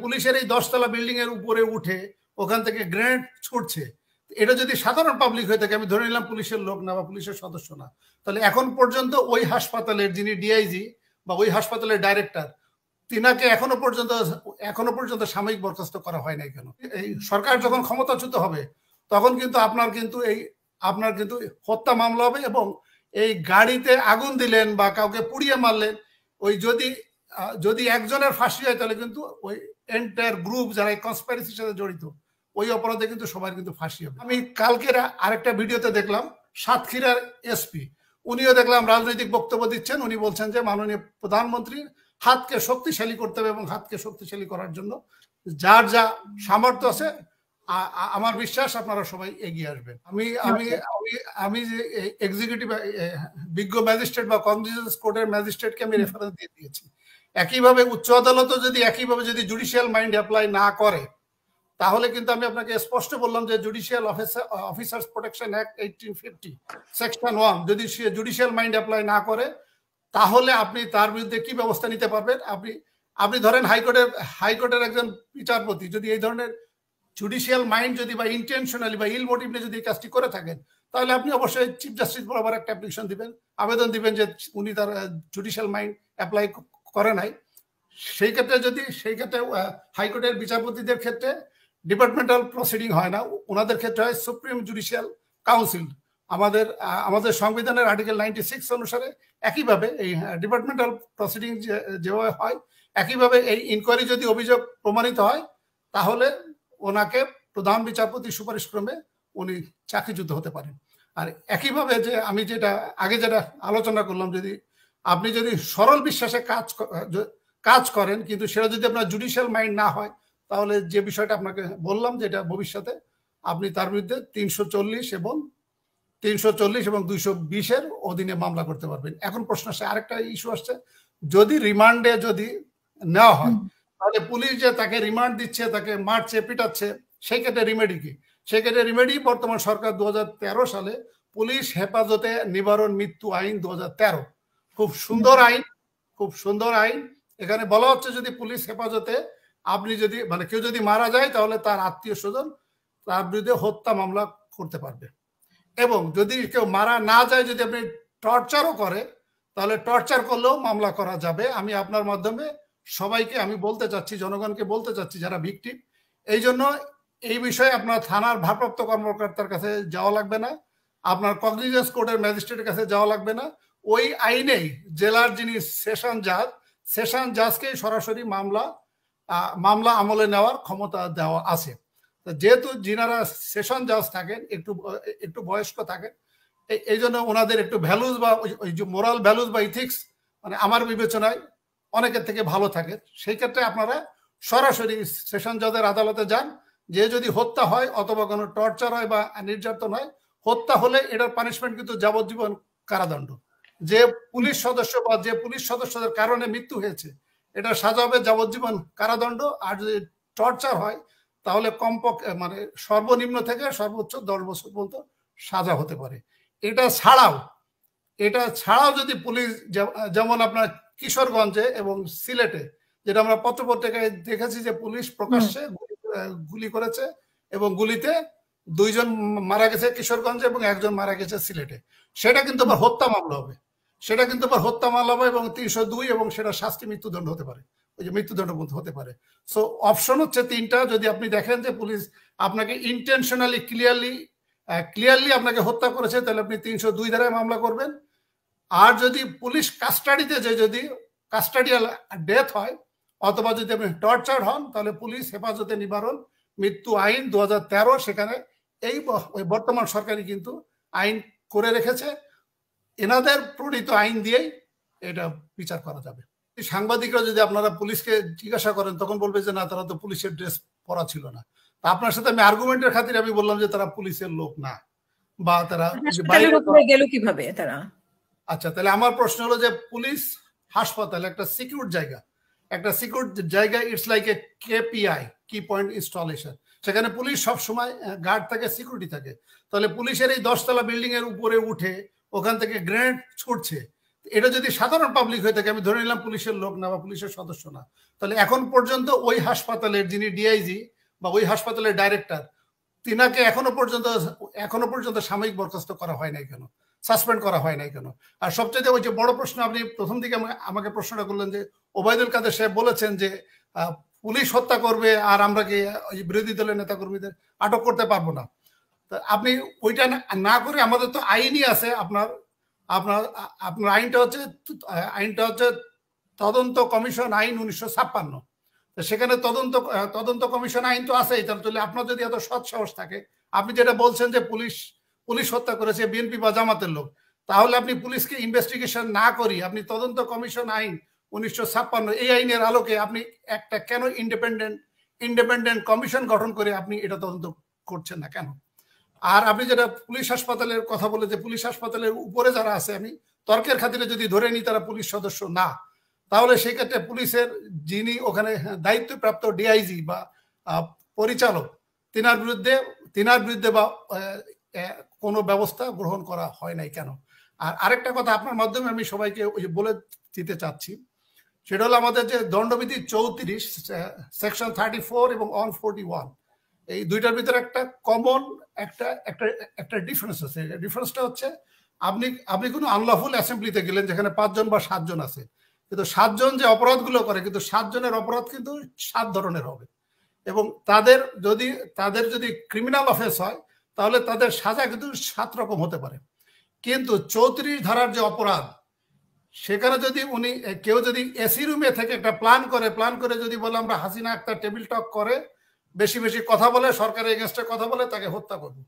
পুলিশের এই 10তলা বিল্ডিং এর উপরে উঠে ওখান থেকে গ্রেনেড ছুটছে, এটা যদি সাধারণ পাবলিক হয়ে থাকে, আমি ধরে নিলাম পুলিশের লোক না বা পুলিশের সদস্য না, তাহলে এখন পর্যন্ত ওই হাসপাতালের যিনি ডিআইজি বা ওই হাসপাতালের ডাইরেক্টর, তিনাকে এখনো পর্যন্ত সাময়িক বরখাস্ত করা হয় নাই কেন? এই সরকার যখন ক্ষমতাচ্যুত হবে তখন কিন্তু আপনার কিন্তু হত্যা মামলা হবে, এবং এই গাড়িতে আগুন দিলেন বা কাউকে পুড়িয়ে মারলেন, ওই যদি একজনের ফাঁসি হয় তাহলে কিন্তু ওই এন্টায়ার গ্রুপ যারা এই কনস্পাইরেসির সাথে জড়িত ওই অপরাধে কিন্তু সবার কিন্তু ফাঁসি হবে। আমি কালকের আরেকটা ভিডিওতে দেখলাম সাতক্ষীরার এসপি, উনিও দেখলাম রাজনৈতিক বক্তব্য দিচ্ছেন। উনি বলছেন যে মাননীয় প্রধানমন্ত্রীর হাতকে শক্তিশালী করতে হবে এবং হাতকে শক্তিশালী করার জন্য যার যা সামর্থ্য আছে আমার বিশ্বাস আপনারা সবাই এগিয়ে আসবেন। আমি যে এক্সিকিউটিভ বিজ্ঞ ম্যাজিস্ট্রেট বা কগনিজেন্স কোর্টের ম্যাজিস্ট্রেটকে আমি রেফারেন্স দিয়ে দিয়েছি। একইভাবে উচ্চ আদালতও যদি জুডিশিয়াল মাইন্ড অ্যাপ্লাই না করে, তাহলে কিন্তু আমি আপনাকে স্পষ্ট বললাম যে judicial officers protection act 1850 section 1 যদি সে জুডিশিয়াল মাইন্ড অ্যাপ্লাই না করে, তাহলে আপনি তার বিরুদ্ধে কি ব্যবস্থা নিতে পারবেন? আপনি ধরেন হাইকোর্টের একজন বিচারপতি যদি এই ধরনের জুডিশিয়াল মাইন্ড যদি বা ইন্টেনশনালি বা ইল মোটিভ নিয়ে যদি এই কাজটি করে থাকেন, তাহলে আপনি অবশ্যই চিফ জাস্টিস বরাবর একটা অ্যাপ্লিকেশন দিবেন, আবেদন দিবেন যে উনি তার জুডিশিয়াল মাইন্ড অ্যাপ্লাই করে নাই। সেই ক্ষেত্রে হাইকোর্টের বিচারপতিদের ক্ষেত্রে ডিপার্টমেন্টাল প্রসিডিং হয় না, ওনাদের ক্ষেত্রে হয় সুপ্রিম জুডিশিয়াল কাউন্সিল। আমাদের সংবিধানের আর্টিকেল 96 অনুসারে একইভাবে এই ডিপার্টমেন্টাল প্রসিডিং যেভাবে হয়, একইভাবে এই ইনকোয়ারি যদি অভিযোগ প্রমাণিত হয়, তাহলে ওনাকে প্রধান বিচারপতি সুপারিশ ক্রমে উনি চাকরিচ্যুত হতে পারেন। আর একইভাবে যে আমি যেটা আলোচনা করলাম, আপনি যদি সরল বিশ্বাসে কাজ করেন কিন্তু সেটা যদি আপনার জুডিশিয়াল মাইন্ড না হয়, তাহলে যে বিষয়টা আপনাকে বললাম যেটা ভবিষ্যতে আপনি তার বিরুদ্ধে 340 এবং 220-এর অধীনে মামলা করতে পারবেন। এখন প্রশ্ন আসছে, আরেকটা ইস্যু আসছে, যদি রিমান্ডে নেওয়া হয়, তাহলে পুলিশ যে তাকে রিমান্ড দিচ্ছে, তাকে মারছে, পিটাচ্ছে, সেই ক্ষেত্রে রিমেডি কি? সেই ক্ষেত্রে রিমেডি বর্তমান সরকার 2013 সালে পুলিশ হেফাজতে নিবারণ মৃত্যু আইন 2013, খুব সুন্দর আইন। এখানে বলা হচ্ছে যদি পুলিশ হেফাজতে কেউ যদি মারা যায়, তাহলে তার আত্মীয় স্বজন তার বিরুদ্ধে হত্যা মামলা করতে পারবে, এবং যদি কেউ মারা না যায়, যদি আপনি টর্চারও করে, তাহলে টর্চার করলেও মামলা করা যাবে। আমি আপনার মাধ্যমে সবাইকে আমি বলতে চাচ্ছি, জনগণকে বলতে চাচ্ছি যারা ভিকটিম, এই জন্য এই বিষয়ে আপনার থানার ভারপ্রাপ্ত কর্মকর্তার কাছে যাওয়া লাগবে না, আপনার কগনিজেন্স কোর্টের ম্যাজিস্ট্রেটের কাছে যাওয়া লাগবে না। ওই আইনেই জেলার যিনি সেশন জাজকে সরাসরি মামলা আমলে নেওয়ার ক্ষমতা দেওয়া আছে। যেহেতু যিনারা সেশন জাজ থাকেন একটু বয়স্ক থাকেন, এই জন্য ওনাদের একটু ভ্যালুজ বা ওই যে মোরাল ভ্যালুজ বা ইথিক্স আমার বিবেচনায় অনেকের থেকে ভালো থাকে। সেই ক্ষেত্রে আপনারা সরাসরি সেশন জজের আদালতে যান। যে যদি হত্যা হয় অথবা কোনো টর্চার হয় বা নির্যাতন হয়, হত্যা হলে এটার পানিশমেন্ট কিন্তু যাবজ্জীবন কারাদণ্ড। যে পুলিশ সদস্য বা যে পুলিশ সদস্যদের কারণে মৃত্যু হয়েছে, এটা সাজা হবে যাবজ্জীবন কারাদণ্ড। আর যদি টর্চার হয়, তাহলে কমপক্ষে সর্বনিম্ন থেকে সর্বোচ্চ 10 বছর পর্যন্ত সাজা হতে পারে। এটা ছাড়াও যদি পুলিশ, যেমন আপনার কিশোরগঞ্জে এবং সিলেটে, যেটা আমরা পত্রপত্রিকায় দেখেছি যে পুলিশ প্রকাশ্যে গুলি করেছে এবং গুলিতে 2 জন মারা গেছে কিশোরগঞ্জে এবং 1 জন মারা গেছে সিলেটে, সেটা কিন্তু আবার হত্যা মামলা হবে, এবং 302 এবং সেটা শাস্তি মৃত্যুদণ্ড হতে পারে, ওই যে মৃত্যুদণ্ড হতে পারে। সো অপশন হচ্ছে 3টা। যদি আপনি দেখেন যে পুলিশ আপনাকে ইন্টেনশনালি ক্লিয়ারলি আপনাকে হত্যা করেছে, তাহলে আপনি 302 ধারায় মামলা করবেন। আর যদি পুলিশ কাস্টাডিতে যদি কাস্টাডিয়াল ডেথ হয় অথবা যদি আপনি টর্চার হন, তাহলে পুলিশ হেফাজতে নিবারণ মৃত্যু আইন 2013, সেখানে ওই বর্তমান সরকারই কিন্তু আইন করে রেখেছে। এনাদের প্রণীত আইন দিয়েই এটা বিচার করা যাবে। সাংবাদিকরা যদি আপনারা পুলিশকে জিজ্ঞাসা করেন, তখন বলবে যে না, তারা তো পুলিশের ড্রেস পরা ছিল না। আপনার সাথে আমি আর্গুমেন্টের খাতিরে আমি বললাম যে তারা পুলিশের লোক না, বা তারা গেল কিভাবে তারা। আচ্ছা, তাহলে আমার প্রশ্ন হলো যে পুলিশ হাসপাতাল একটা সিকিউর জায়গা, ইটস লাইক এ কেপিআই, কি পয়েন্ট ইনস্টলেশন। সেখানে পুলিশ সব সময় গার্ড থাকে, সিকিউরিটি থাকে। তাহলে পুলিশের এই 10তলা বিল্ডিং এর উপরে উঠে ওখান থেকে গ্রেনেড ছুটছে, এটা যদি সাধারণ পাবলিক হয়ে থাকে, আমি ধরে নিলাম পুলিশের লোক না বা পুলিশের সদস্য না, তাহলে এখন পর্যন্ত ওই হাসপাতালের যিনি ডিআইজি বা ওই হাসপাতালের ডাইরেক্টর, তিনাকে এখনো পর্যন্ত সাময়িক বরখাস্ত করা হয় নাই কেন, সাসপেন্ড করা হয় নাই কেন? আর সবচেয়ে ওই যে বড় প্রশ্ন, আপনি প্রথম দিকে আমাকে প্রশ্নটা করলেন যে ওবায়দুল কাদের সাহেব বলেছেন যে পুলিশ হত্যা করবে আর আমরা কি বিরোধী দলের নেতা কর্মীদের আটক করতে পারবো না। আপনি ওইটা না করে, আমাদের তো আইনই আছে, আপনার আপনার আপনার আইনটা হচ্ছে তদন্ত কমিশন আইন 1956। সেখানে তদন্ত কমিশন আইন তো আছেই। তাহলে আপনার যদি এত সৎ সাহস থাকে, আপনি যেটা বলছেন যে পুলিশ হত্যা করেছে বিএনপি বা জামাতের লোক, তাহলে আপনি পুলিশকে ইনভেস্টিগেশন না করি আপনি তদন্ত কমিশন আইন 1956 এই আইনের আলোকে আপনি একটা কেন ইন্ডিপেন্ডেন্ট কমিশন গঠন করে আপনি এটা তদন্ত করছেন না কেন? আর আপনি যেটা পুলিশ হাসপাতালের কথা বলে, যে পুলিশ হাসপাতালের উপরে যারা আছে, আমি তর্কের খাতিরে যদি ধরে নিই তারা পুলিশ সদস্য না, তাহলে সেই ক্ষেত্রে পুলিশের যিনি ওখানে দায়িত্বপ্রাপ্ত ডিআইজি বা পরিচালক, তিনার বিরুদ্ধে বা কোনো ব্যবস্থা গ্রহণ করা হয় নাই কেন? আর আরেকটা কথা আপনার মাধ্যমে আমি সবাইকে বলে দিতে চাচ্ছি, সেটা হলো আমাদের যে দণ্ডবিধি 34 সেকশন 34 এবং 141, এই দুইটার ভিতরে একটা কমন একটা ডিফারেন্স আছে। ডিফারেন্সটা হচ্ছে আপনি কোনো আনলফুল অ্যাসেম্বলিতে গেলেন যেখানে 5 জন বা 7 জন আছে, কিন্তু 7 জন যে অপরাধগুলো করে, কিন্তু 7 জনের অপরাধ কিন্তু 7 ধরনের হবে, এবং তাদের যদি ক্রিমিনাল অফেন্স হয় তাহলে তাদের সাজা কিন্তু 7 রকম হতে পারে। কিন্তু 34 ধারার যে অপরাধ, সেখানে যদি কেউ যদি এসি রুমে থেকে একটা প্ল্যান করে যদি বলে আমরা হাসিনা আক্তার টেবিল টক করে বেশি কথা বলে, সরকারের এগেনস্টে কথা বলে, তাকে হত্যা করবে,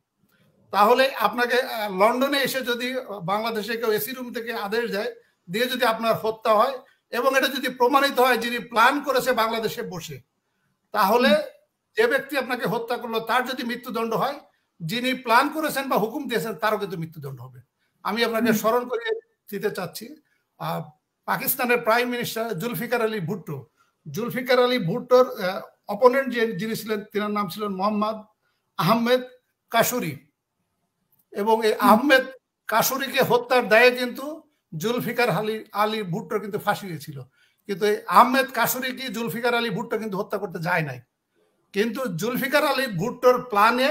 তাহলে আপনাকে লন্ডনে এসে যদি বাংলাদেশে কেউ এসি রুম থেকে আদেশ দেয় দিয়ে যদি আপনার হত্যা হয় এবং এটা যদি প্রমাণিত হয় যিনি প্ল্যান করেছে বাংলাদেশে বসে, তাহলে যে ব্যক্তি আপনাকে হত্যা করলো তার যদি মৃত্যুদণ্ড হয়, যিনি প্ল্যান করেছেন বা হুকুম দিয়েছেন তারও কিন্তু মৃত্যুদণ্ড হবে। আমি আপনাকে স্মরণ করিয়ে দিতে চাচ্ছি, পাকিস্তানের প্রাইম মিনিস্টার জুলফিকার আলী ভুট্টোর অপোনেন্ট যিনি ছিলেন, তিনার নাম ছিলেন মোহাম্মদ আহমেদ কাসুরি, এবং এই আহমেদ কাসুরিকে হত্যার দায়ে কিন্তু জুলফিকার আলী ভুট্টোর কিন্তু ফাঁসি হয়েছিল। কিন্তু এই আহমেদ কাসুরিকে জুলফিকার আলী ভুট্টো কিন্তু হত্যা করতে যায় নাই, কিন্তু জুলফিকার আলী ভুট্টোর প্ল্যানে,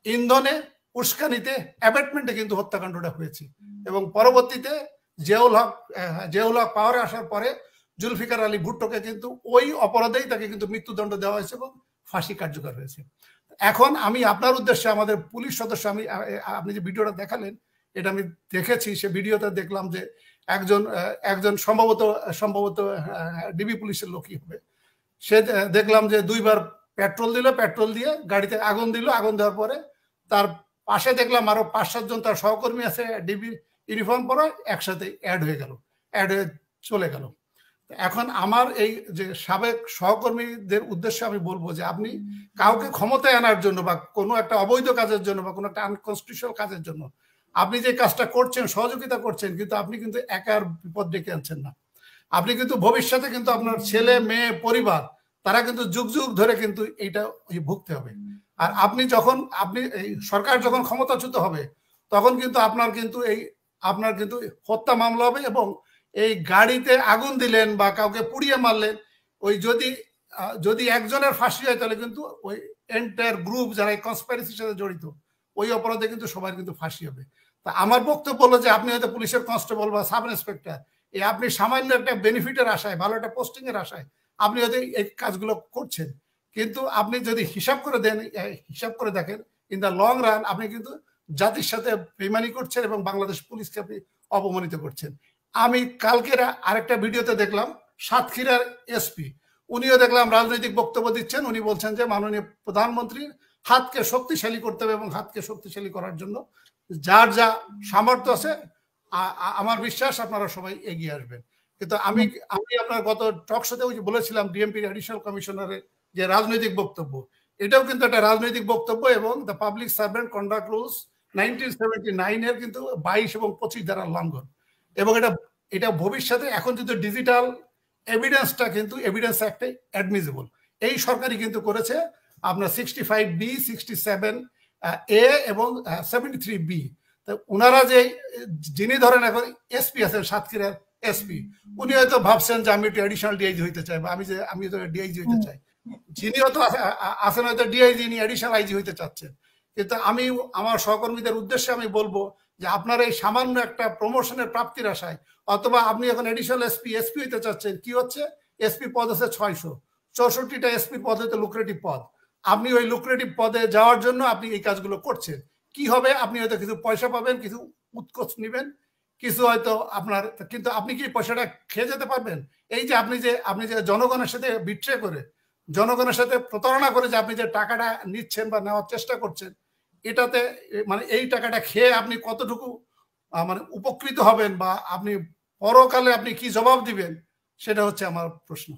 ইন্ধনে, উস্কানিতে, অ্যাবেটমেন্টে কিন্তু হত্যাকাণ্ডটা হয়েছে, এবং পরবর্তীতে জিয়াউল হক পাওয়ারে আসার পরে জুলফিকার আলী ভুট্টোকে কিন্তু ওই অপরাধেই তাকে কিন্তু মৃত্যুদণ্ড দেওয়া হয়েছে এবং ফাঁসি কার্যকর হয়েছে। এখন আমি আপনার উদ্দেশ্যে আমাদের পুলিশ সদস্য, আপনি যে ভিডিওটা দেখালেন এটা আমি দেখেছি, সে ভিডিওতে দেখলাম যে একজন সম্ভবত ডিবি পুলিশের লোকই হবে, সে দেখলাম যে 2 বার পেট্রোল দিয়ে গাড়িতে আগুন দেওয়ার পরে তার পাশে দেখলাম আরো 5-7 জন তার সহকর্মী আছে ডিবি ইউনিফর্ম পরে, একসাথে অ্যাড হয়ে চলে গেল। এখন আমার এই যে সাবেক সহকর্মীদের উদ্দেশ্যে আমি বলবো যে আপনি কাউকে ক্ষমতায় আনার জন্য বা কোনো একটা অবৈধ কাজের জন্য বা কোনো একটা আনকনস্টিটিউশনাল কাজের জন্য আপনি যে কাজটা করছেন, সহযোগিতা করছেন, কিন্তু আপনি কিন্তু একার বিপদ ডেকে আনছেন না। আপনি কিন্তু ভবিষ্যতে কিন্তু আপনার ছেলে মেয়ে পরিবার তারা কিন্তু যুগ ধরে কিন্তু এইটা ভুগতে হবে। আর আপনি এই সরকার যখন ক্ষমতাচ্যুত হবে তখন কিন্তু আপনার কিন্তু হত্যা মামলা হবে, এবং এই গাড়িতে আগুন দিলেন বা কাউকে পুড়িয়ে মারলেন, ওই যদি একজনের ফাঁসি হয় তাহলে কিন্তু ওই এন্টায়ার গ্রুপ যারা এই কনস্পাইরেসির সাথে জড়িত ওই অপরাধে কিন্তু সবাই কিন্তু ফাঁসি হবে। তা আমার বক্তব্য হলো যে আপনি হয়তো পুলিশের কনস্টেবল বা সাব ইন্সপেক্টর, আপনি সামান্য একটা বেনিফিটের আশায়, ভালো একটা পোস্টিং এর আশায় আপনি হয়তো এই কাজগুলো করছেন, কিন্তু আপনি যদি হিসাব করে দেখেন ইন দ্য লং রান আপনি কিন্তু জাতির সাথে বেইমানি করছেন এবং বাংলাদেশ পুলিশকে আপনি অপমানিত করছেন। আমি কালকের আরেকটা ভিডিওতে দেখলাম সাতক্ষীরার এসপি, উনিও দেখলাম রাজনৈতিক বক্তব্য দিচ্ছেন। উনি বলছেন যে মাননীয় প্রধানমন্ত্রীর হাতকে শক্তিশালী করতে হবে এবং হাতকে শক্তিশালী করার জন্য যার যা সামর্থ্য আছে আমার বিশ্বাস আপনারা সবাই এগিয়ে আসবেন। কিন্তু আমি আপনার গত টক শোতে বলেছিলাম ডিএমপি অ্যাডিশনাল কমিশনারের যে রাজনৈতিক বক্তব্য, এটাও কিন্তু একটা রাজনৈতিক বক্তব্য, এবং the public servant conduct rules 1979 এর কিন্তু 22 এবং 25 ধারা লঙ্ঘন, এবং এটা ভবিষ্যতে এখন যদি ডিজিটাল এভিডেন্সটা কিন্তু এভিডেন্স অ্যাক্টে অ্যাডমিসিবল, এই সরকারই কিন্তু করেছে আপনার 65B, 67A এবং 73B। উনারা যে যিনি ধরেন এখন এসপি আছেন সাতক্ষীরার এসপি, উনি হয়তো ভাবছেন যে আমি একটু অ্যাডিশনাল ডিআইজি হইতে চাই, বা আমি তো ডিআইজি হইতে চাই। যিনি হয়তো আছেন হয়তো ডিআইজি, ইনি অ্যাডিশনাল আইজি হইতে চাচ্ছেন। কিন্তু আমি আমার সহকর্মীদের উদ্দেশ্যে আমি বলবো যে আপনার এই সামান্য একটা প্রমোশনের প্রাপ্তির আশায়, অথবা আপনি এখন এডিশনাল এসপি হইতে চাচ্ছেন, কি হচ্ছে এসপি পদ আছে 664টা এসপি পদ হইতে লুক্রেটিভ পদ। আপনি ওই লুক্রেটিভ পদে যাওয়ার জন্য আপনি এই কাজগুলো করছেন। কি হবে, আপনি হয়তো কিছু পয়সা পাবেন, কিছু উৎকোচ নেবেন, কিছু হয়তো আপনার, কিন্তু আপনি কি পয়সাটা খেয়ে যেতে পারবেন? এই যে আপনি যে জনগণের সাথে বিট্রে করে, জনগণের সাথে প্রতারণা করে যে আপনি যে টাকাটা নিচ্ছেন বা নেওয়ার চেষ্টা করছেন, এটাতে মানে এই টাকাটা খেয়ে আপনি কতটুকু মানে উপকৃত হবেন, বা আপনি পরকালে আপনি কি জবাব দিবেন, সেটা হচ্ছে আমার প্রশ্ন।